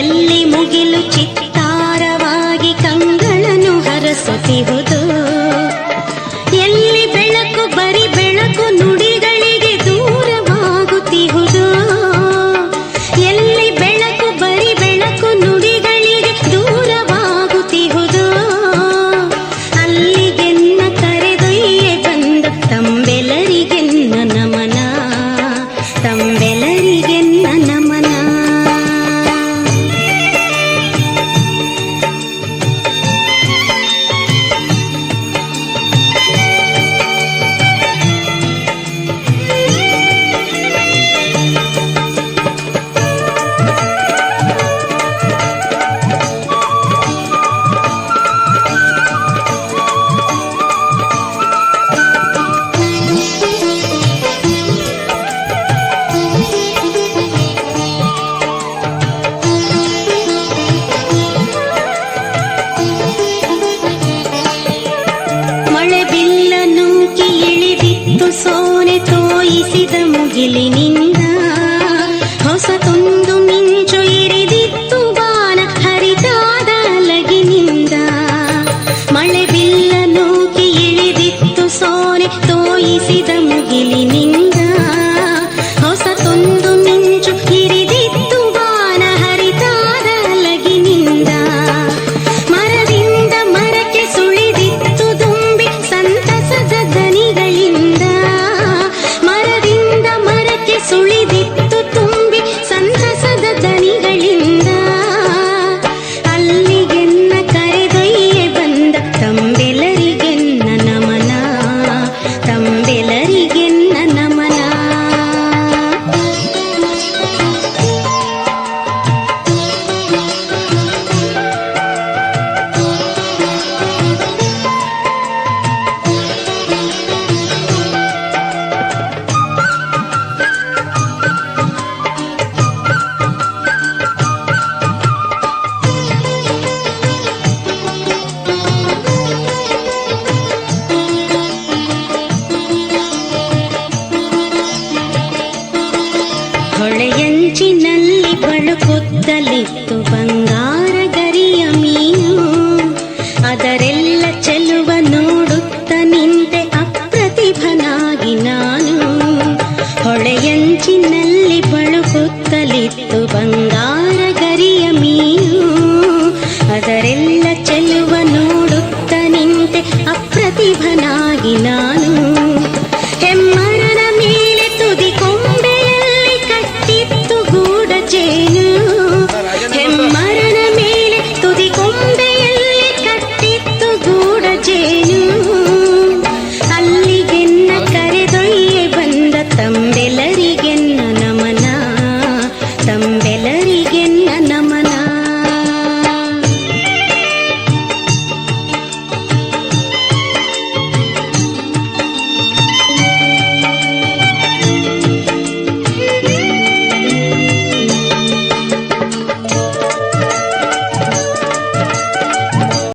ಎಲ್ಲಿ ಮುಗಿಲು ಚಿತ್ತಾರವಾಗಿ ಕಂಗಳನ್ನು ಹರಸುತ್ತಿಹುದು, ಎಲ್ಲಿ ಬೆಳಕು ಬರಿ ಬೆಳಕು ನುಡಿಗಳಿಗೆ ದೂರವಾಗುತ್ತಿಹುದು, ಎಲ್ಲಿ ಬೆಳಕು ಬರಿ ಬೆಳಕು ನುಡಿಗಳಿಗೆ ದೂರವಾಗುತ್ತಿಹುದು, ಅಲ್ಲಿಗೆನ್ನ ಕರೆದೊಯ್ಯೆ ಬಂದ ತಂಬೆಲರಿಗೆನ್ನ ನಮನ, ತಂಬೆಲರಿಗೆನ್ನ ನಮನ. ಸೋನೆ ತೋಯಿಸಿದ ಮುಗಿಲಿನಿಂದ ಹೊಸತೊಂದು ಮಿಂಚು ಇರಿದಿತ್ತು ಬಾನ ಹರಿದಾದ ಅಲಗಿನಿಂದ, ಮಳೆ ಬಿಲ್ಲ ನೂಕಿ ಇಳಿದಿತ್ತು ಸೋನೆ ತೋಯಿಸಿದ ಮುಗಿಲಿನಿಂದ ಹೊಸತೊಂದು ಮಿಂಚು ಇರಿದಿತ್ತು ಬಾನ ಹರಿದಾದ ಅಲಗಿನಿಂದ, ಮರದಿಂದ ಮರಕ್ಕೆ ಸುಳಿದಿತ್ತು ದುಂಬಿ ಸಂತಸದ ದನಿಗಳಿಂದ, ಮರದಿಂದ ಮರಕ್ಕೆ ಸುಳಿದಿತ್ತು ತುಂಬಿ ಸಂತಸದ ದನಿಗಳಿಂದ, ಅಲ್ಲಿಗೆನ್ನ ಕರೆದೊಯ್ಯೆ ಬಂದ ತಂಬೆಲರಿಗೆನ್ನ ನಮನ, ತಂಬೆಲರಿಗೆನ್ನ ನಮನ. ಹೊಳೆಯಂಚಿನಲ್ಲಿ ಬಳುಕುತ್ತಲಿತ್ತು ಬಂಗಾರ